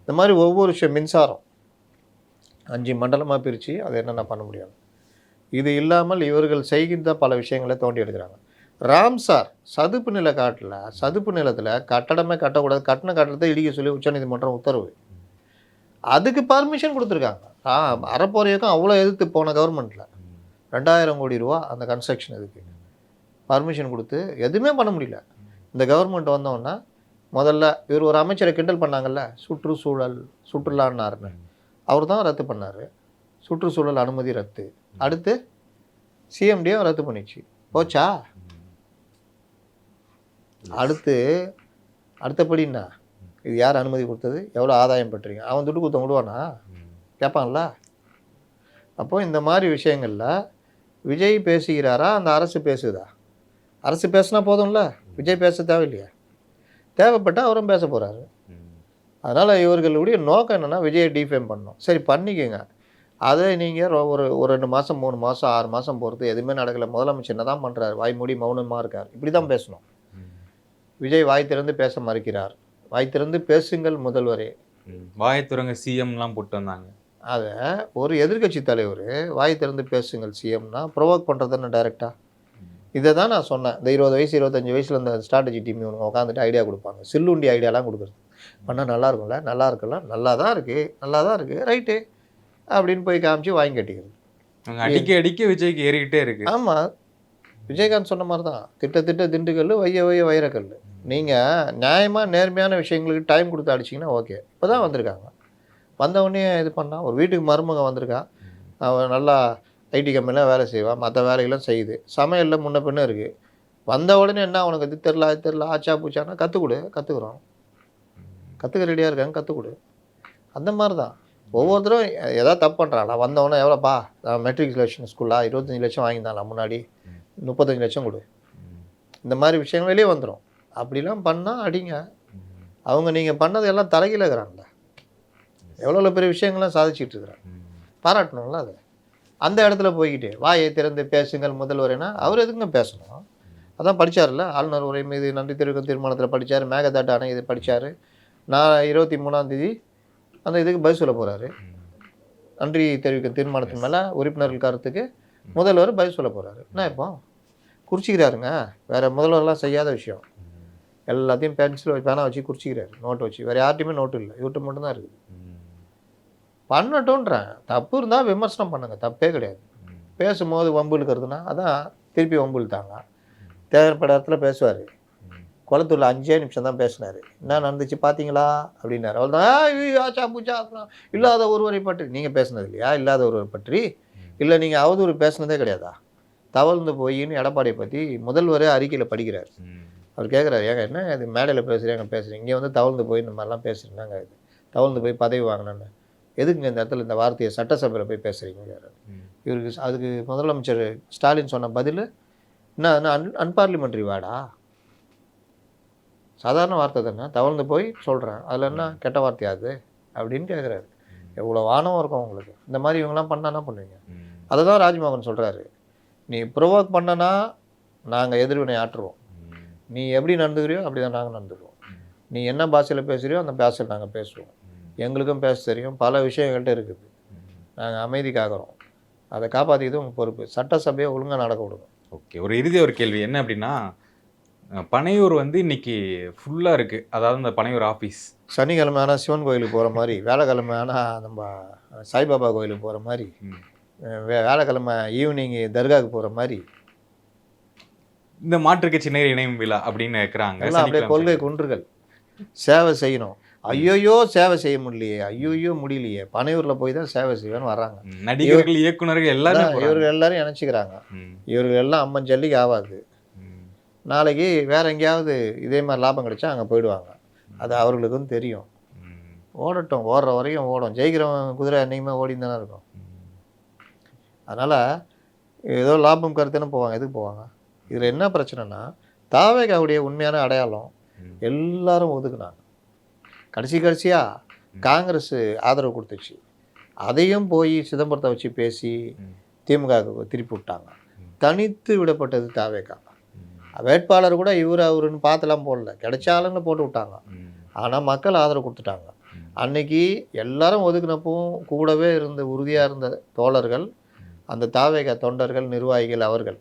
Speaker 2: இந்த மாதிரி ஒவ்வொரு விஷயம் மின்சாரம் 5 மண்டலமாக பிரித்து அதை என்னென்ன பண்ண முடியாது. இது இல்லாமல் இவர்கள் செய்கின்ற பல விஷயங்களை தோண்டி எடுக்கிறாங்க. ராம்சார் சதுப்பு நிலத்தில் கட்டடமே கட்டக்கூடாது, கட்டின கட்டடத்தை இடிக்க சொல்லி உச்சநீதிமன்றம் உத்தரவு. அதுக்கு பர்மிஷன் கொடுத்துருக்காங்க. அறப்போரையக்கும் அவ்வளோ எதிர்த்து போன கவர்மெண்ட்டில் 2000 கோடி ரூபா அந்த கன்ஸ்ட்ரக்ஷன் இதுக்கு பர்மிஷன் கொடுத்து எதுவுமே பண்ண முடியல. இந்த கவர்மெண்ட் வந்தோன்னா முதல்ல இவர் ஒரு அமைச்சரை கிண்டல் பண்ணாங்கல்ல, சுற்றுலான்னாருன்னு, அவர் தான் ரத்து பண்ணார். சுற்றுச்சூழல் அனுமதி ரத்து. அடுத்து சிஎம்டியும் ரத்து பண்ணிச்சு. போச்சா? அடுத்தபடின்னா இது யார் அனுமதி கொடுத்தது, எவ்வளோ ஆதாயம் பெற்றீங்க, அவன் துட்டு கொடுத்த விடுவானா? கேட்பான்ல. அப்போது இந்த மாதிரி விஷயங்களில் விஜய் பேசுகிறாரா, அந்த அரசு பேசுதா? அரசு பேசுனா போதும்ல, விஜய் பேச தேவையில்லையா? தேவைப்பட்டால் அவரும் பேச போகிறாரு. அதனால் இவர்களுடைய நோக்கம் என்னென்னா விஜயை டிஃபேம் பண்ணணும். சரி பண்ணிக்கோங்க. அதை நீங்கள் ஒரு 2 மாதம் 3 மாதம் 6 மாதம் பொறுத்து எதுவுமே நடக்கலை, முதலமைச்சர் என்ன தான் பண்ணுறாரு, வாய் மூடி மௌனமாக இருக்கார், இப்படி தான் பேசணும். விஜய் வாய் திறந்து பேச மறுக்கிறார். வாய் திறந்து பேசுங்கள் முதல்வரே.
Speaker 1: வாய் திறங்க சிஎம்லாம் போட்டு வந்தாங்க.
Speaker 2: அதை ஒரு எதிர்கட்சி தலைவர் வாய் திறந்து பேசுங்கள் சிஎம்னா ப்ரொவோக் பண்ணுறதுன்னு டைரெக்டாக. இதை தான் நான் சொன்னேன். இந்த 20 வயசு 25 வயசில் இந்த ஸ்ட்ராட்டஜி டீம் இவங்க உட்காந்துட்டு ஐடியா கொடுப்பாங்க. சில்லுண்டி ஐடியாலாம் கொடுக்குறது. பண்ணால் நல்லா இருக்கும்ல, நல்லா இருக்குது ரைட்டு அப்படின்னு போய் காமிச்சு வாங்கி கட்டிக்கிறது.
Speaker 1: அடிக்க விஜய்க்கு ஏறிக்கிட்டே இருக்கு.
Speaker 2: ஆமாம், விஜயகாந்த் சொன்ன மாதிரி தான், திட்ட திண்டுக்கல் வைய வைரக்கல். நீங்கள் நியாயமாக நேர்மையான விஷயங்களுக்கு டைம் கொடுத்து அடிச்சிங்கன்னா ஓகே. இப்போ தான் வந்திருக்காங்க. வந்தவொடனே இது பண்ணால் ஒரு வீட்டுக்கு மருமகன் வந்திருக்கான். அவன் நல்லா ஐடி கம்பெனியில் வேலை செய்வான், மற்ற வேலைகளும் செய்யுது, சமையலில் முன்ன பின்ன இருக்குது. வந்த உடனே என்ன உனக்கு இது தெரில ஆச்சா பூச்சானா கற்றுக்குறோம், கற்றுக்க ரெடியாக இருக்காங்க, கற்றுக்கொடு. அந்த மாதிரி தான் ஒவ்வொருத்தரும் எதாவது தப்பு பண்ணுறான். நான் வந்தவொடனே எவ்வளோப்பா மெட்ரிகுலேஷன் ஸ்கூலாக 25 லட்சம் வாங்கியிருந்தாங்களா, முன்னாடி 35 லட்சம் கொடு. இந்த மாதிரி விஷயங்கள் வெளியே வந்துடும். அப்படிலாம் பண்ணால் அடிங்க. அவங்க நீங்கள் பண்ணது எல்லாம் தலைகீழ இருக்கிறாங்கள, எவ்வளோ பெரிய விஷயங்கள்லாம் சாதிச்சுட்டு இருக்கிறாங்க, பாராட்டணும்ல. அது அந்த இடத்துல போய்கிட்டு வாயை திறந்து பேசுங்கள் முதல்வரேனா அவர் எதுக்குங்க பேசணும்? அதான் படித்தார்ல, ஆளுநர் உரை மீது நன்றி தெரிவிக்கும் தீர்மானத்தில் படித்தார், மேகதாட்டு அணை இது படித்தார், நான் 23ஆம் தேதி அந்த இதுக்கு பதில் சொல்ல போகிறாரு. நன்றி தெரிவிக்கும் தீர்மானத்தின் மேலே உறுப்பினர்கள் கருத்துக்கு முதல்வர் பதில் சொல்ல போகிறாரு. என்ன இப்போ குறிச்சிக்கிறாருங்க. வேறு முதல்வர்லாம் செய்யாத விஷயம். எல்லாத்தையும் பென்சில் பேனா வச்சு குறிச்சிக்கிறாரு, நோட்டு வச்சு. வேறு யார்ட்டையுமே நோட்டு இல்லை, இவர்கிட்ட மட்டும்தான் இருக்குது. பண்ணட்டும்ன்றேன். தப்பு இருந்தால் விமர்சனம் பண்ணுங்கள், தப்பே கிடையாது. பேசும்போது வம்பு இழுக்கிறதுனா அதான் திருப்பி வம்பு இழுத்தாங்க. தேவைப்பட இடத்துல பேசுவார். குளத்தூரில் 5 நிமிஷம் தான் பேசினார். என்ன நடந்துச்சு பார்த்தீங்களா அப்படின்னாரு. அவள் தான் ஆச்சா பூச்சா இல்லாத ஒருவரை பற்றி நீங்கள் பேசுனது இல்லையா? இல்லாத ஒருவரை பற்றி இல்லை, நீங்கள் அவதூறு பேசுனதே கிடையாதா? தவழ்ந்து போயின்னு எடப்பாடியை பற்றி முதல்வர் அறிக்கையில் படிக்கிறார். அவர் கேட்குறாரு, ஏங்க என்ன இது மேடையில் பேசுகிறீங்க, இங்கே வந்து தவழ்ந்து போய் இந்த மாதிரிலாம் பேசுகிறீங்க, இது தவழ்ந்து போய் பதவி வாங்கினேன்னு எதுக்குங்க இந்த இடத்துல இந்த வார்த்தையை சட்டசபையில் போய் பேசுகிறீங்க? இவருக்கு அதுக்கு முதலமைச்சர் ஸ்டாலின் சொன்ன பதில் என்ன, அன்பார்லிமெண்ட்ரி வேர்டா? சாதாரண வார்த்தை தானே, தவழ்ந்து போய் சொல்கிறேன், அதில் என்ன கெட்ட வார்த்தையாது அப்படின்னு கேட்குறாரு. எவ்வளோ வானம் இருக்கும் உங்களுக்கு. இந்த மாதிரி இவங்கெல்லாம் பண்ணா என்ன பண்ணுவீங்க? அதை தான் ராஜ்மோகன் சொல்கிறாரு. நீ ப்ரொவோக் பண்ணனா நாங்கள் எதிர்வினை ஆற்றுவோம். நீ எப்படி நடந்துக்கிறியோ அப்படி தான் நாங்கள் நடந்துக்குவோம். நீ என்ன பாஷையில் பேசுகிறியோ அந்த பாஷையில் நாங்கள் பேசுவோம். எங்களுக்கும் பேச தெரியும், பல விஷயங்கள்ட்ட இருக்குது. நாங்கள் அமைதி காக்கிறோம், அதை காப்பாற்றிக்கிறது உங்கள் பொறுப்பு. சட்டசபையை ஒழுங்காக நடக்க விடுங்க.
Speaker 1: ஓகே, ஒரு இறுதி ஒரு கேள்வி என்ன அப்படின்னா, பனையூர் வந்து இன்னைக்கு ஃபுல்லாக இருக்குது. அதாவது இந்த பனையூர் ஆஃபீஸ்
Speaker 2: சனிக்கிழமை ஆனால் சிவன் கோயிலுக்கு போகிற மாதிரி, வேலைக்கிழமை ஆனால் நம்ம சாய்பாபா கோயிலுக்கு போகிற மாதிரி, வேலைக்கிழமை ஈவினிங் தர்காவுக்கு போகிற மாதிரி,
Speaker 1: இந்த மாற்றுக் கட்சி நேர் இணையும் விழா அப்படின்னு இருக்கிறாங்க.
Speaker 2: எல்லாம் அப்படியே கொள்கை குன்றுகள். சேவை செய்யணும். ஐயோயோ சேவை செய்ய முடியலையே, ஐயோயோ முடியலையே, பனையூரில் போய் தான் சேவை செய்வேன்னு வர்றாங்க.
Speaker 1: நடிகர்கள், இயக்குநர்கள் எல்லாரும்
Speaker 2: இவர்கள் எல்லாரும் நினச்சிக்கிறாங்க. இவர்கள் எல்லாம் அம்மன் ஜல்லிக்கு ஆகாது. நாளைக்கு வேறு எங்கேயாவது இதே மாதிரி லாபம் கிடைச்சா அங்கே போயிடுவாங்க. அது அவர்களுக்கும் தெரியும். ஓடட்டும், ஓடுற வரைக்கும் ஓடும். ஜெயிக்கிறவன் குதிரை என்றைக்குமே ஓடின்னு தானே இருக்கும். அதனால் ஏதோ லாபம் கருத்துன்னு போவாங்க. எதுக்கு போவாங்க? இதில் என்ன பிரச்சனைனா, தாவேகாவுடைய உண்மையான அடையாளம் எல்லாரும் ஒதுக்குனாங்க. கடைசியாக காங்கிரஸ் ஆதரவு கொடுத்துச்சு. அதையும் போய் சிதம்பரத்தை வச்சு பேசி திமுகவுக்கு திருப்பி விட்டாங்க. தனித்து விடப்பட்டது தாவேகா. வேட்பாளர் கூட அவருன்னு பார்த்துலாம் போடல, கிடைச்சாலுன்னு போட்டு விட்டாங்க. ஆனால் மக்கள் ஆதரவு கொடுத்துட்டாங்க. அன்னைக்கு எல்லாரும் ஒதுக்குனப்பவும் கூடவே இருந்த உறுதியாக இருந்த தோழர்கள், அந்த தாவேகா தொண்டர்கள், நிர்வாகிகள் அவர்கள்,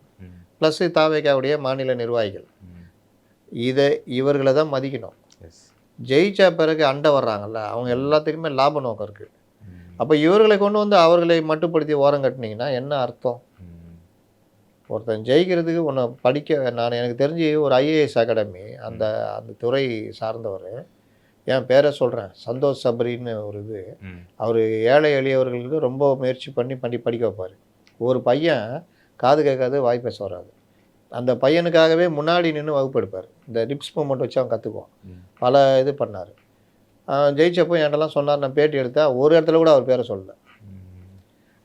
Speaker 2: ப்ளஸ் தாவேகாவுடைய மாநில நிர்வாகிகள், இவர்களை தான் மதிக்கணும். ஜெயிச்சா பிறகு அண்டை வர்றாங்கல்ல, அவங்க எல்லாத்துக்குமே லாப நோக்கம் இருக்குது. அப்போ இவர்களை கொண்டு வந்து அவர்களை மட்டுப்படுத்தி ஓரம் கட்டினீங்கன்னா என்ன அர்த்தம்? ஒருத்தன் ஜெயிக்கிறதுக்கு ஒன்று நான் எனக்கு தெரிஞ்சு ஒரு ஐஏஎஸ் அகாடமி, அந்த துறை சார்ந்தவர், என் பேரை சொல்கிறேன், சந்தோஷ் சபரின்னு ஒரு இது, அவர் ஏழை எளியவர்களுக்கு ரொம்ப முயற்சி பண்ணி படிக்க வைப்பார். ஒரு பையன் காது கேட்காது, வாய் பேச வராது, அந்த பையனுக்காகவே முன்னாடி நின்று வகுப்பு எடுப்பார். இந்த ரிப்ஸ் மூமெண்ட் வச்சு அவன் கற்றுக்குவான். பல இது பண்ணார். ஜெயிச்சப்போ என்கிட்டலாம் சொன்னார், நான் பேட்டி எடுத்தேன், ஒரு இடத்துல கூட அவர் பேரை சொல்லலை.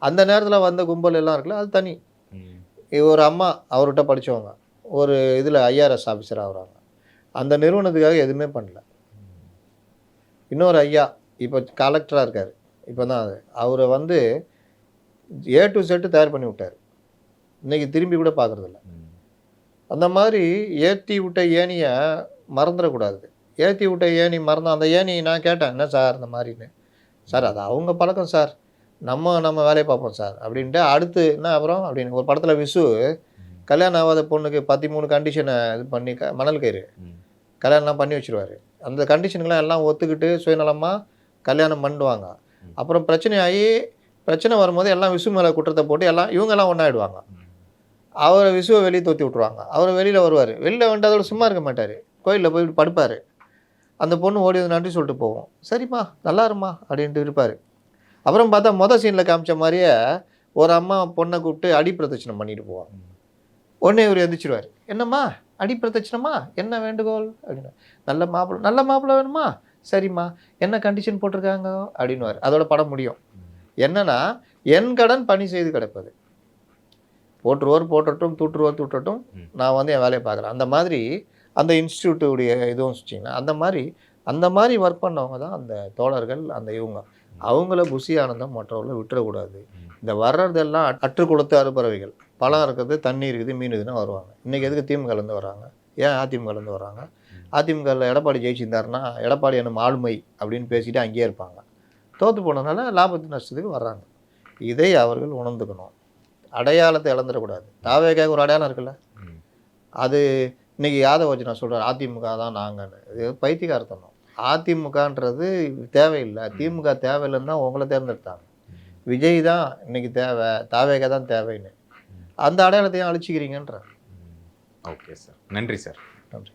Speaker 2: அந்த நேரத்தில் வந்த கும்பல் எல்லாம் இருக்குல்ல, அது தனி. ஒரு அம்மா அவர்கிட்ட படித்தவங்க ஒரு இதில் ஐஆர்எஸ் ஆஃபீஸர் ஆகுறாங்க. அந்த நிறுவனத்துக்காக எதுவுமே பண்ணல. இன்னொரு ஐயா இப்போ கலெக்டராக இருக்கார். இப்போ தான் அவரை வந்து A to Z தயார் பண்ணி விட்டார். இன்றைக்கி திரும்பி கூட பார்க்குறதில்ல. அந்த மாதிரி ஏற்றி விட்ட ஏணியை மறந்துடக்கூடாது. ஏற்றி விட்ட ஏணி மறந்தால் அந்த ஏணி நான் கேட்டேன், என்ன சார் இந்த மாதிரின்னு. சார் அது அவங்க பழக்கம் சார், நம்ம வேலையை பார்ப்போம் சார் அப்படின்ட்டு. அடுத்து என்ன அப்புறம் அப்படின்னு ஒரு படத்தில் விசு கல்யாணம் ஆகாத பொண்ணுக்கு 13 கண்டிஷனை இது பண்ணி மணல் கயிறு கல்யாணம்லாம் பண்ணி வச்சுருவார். அந்த கண்டிஷனுக்கெலாம் எல்லாம் ஒத்துக்கிட்டு சுயநலமாக கல்யாணம் பண்ணுவாங்க. அப்புறம் பிரச்சனை வரும்போது எல்லாம் விசு மேலே குற்றத்தை போட்டு இவங்கெல்லாம் ஒன்றாயிடுவாங்க. அவரை விசுவை வெளியே தோற்றி விட்ருவாங்க. அவர் வெளியில் வருவார். வெளியில் வந்துட்டு அதோட சும்மா இருக்க மாட்டார், கோயிலில் போய் படுப்பார். அந்த பொண்ணு ஓடி வந்து நன்றி சொல்லிட்டு போவோம், சரிம்மா நல்லா இருமா அப்படின்ட்டு இருப்பார். அப்புறம் பார்த்தா சீனில் காமிச்ச மாதிரியே ஒரு அம்மா பொண்ணை கூப்பிட்டு அடிப்பிரதட்சணம் பண்ணிட்டு போவாங்க. உடனே இவர் எந்திரிச்சிடுவார், என்னம்மா அடிப்பிரதட்சணமா, என்ன வேண்டுகோள் அப்படின்னா, நல்ல மாப்பிள்ளை வேணுமா, சரிம்மா என்ன கண்டிஷன் போட்டிருக்காங்க அப்படின்னுவார். அதோட படம் முடியும். என்னன்னா, என் கடன் பணி செய்து கிடப்பது, போட்டுருவோர் தூட்டுறட்டும், நான் வந்து என் வேலையை பார்க்குறேன். அந்த மாதிரி அந்த இன்ஸ்டியூட்டுடைய இதுவும் வச்சிங்கன்னா அந்த மாதிரி ஒர்க் பண்ணவங்க தான் அந்த தோழர்கள், அந்த இவங்க. அவங்கள புசி ஆனந்தம் மற்றவர்களை விட்டுறக்கூடாது. இந்த வர்றதெல்லாம் அற்று கொடுத்த அறுபறவைகள், பழம் இருக்குது, தண்ணி இருக்குது, மீன் இருக்குதுன்னு வருவாங்க. இன்றைக்கி எதுக்கு திமுகலேருந்து வராங்க, ஏன் அதிமுகலேருந்து வராங்க? அதிமுகவில் எடப்பாடி ஜெயிச்சிருந்தாருன்னா எடப்பாடி என்னும் ஆளுமை அப்படின்னு பேசிட்டு அங்கேயே இருப்பாங்க. தோற்று போனதுனால லாபத்து நஷ்டத்துக்கு வர்றாங்க. இதை அவர்கள் உணர்ந்துக்கணும். அடையாளத்தை இழந்துடக்கூடாது. தாவேக்காவுக்கு ஒரு அடையாளம் இருக்குல்ல,
Speaker 1: ம்.
Speaker 2: அது இன்னைக்கு யாதை வச்சு நான் சொல்கிறேன் அதிமுக தான் நாங்கன்னு. இது பைத்தியக்காரத்தனம். அதிமுகன்றது தேவையில்லை, திமுக தேவையில்லைன்னு தான் உங்களை தேர்ந்தெடுத்தாங்க. விஜய் தான் இன்னைக்கு தேவை, தாவேக்கா தான் தேவைன்னு. அந்த அடையாளத்தையும் அழிச்சிக்கிறீங்கன்ற.
Speaker 1: ஓகே சார், நன்றி சார்.
Speaker 2: நன்றி.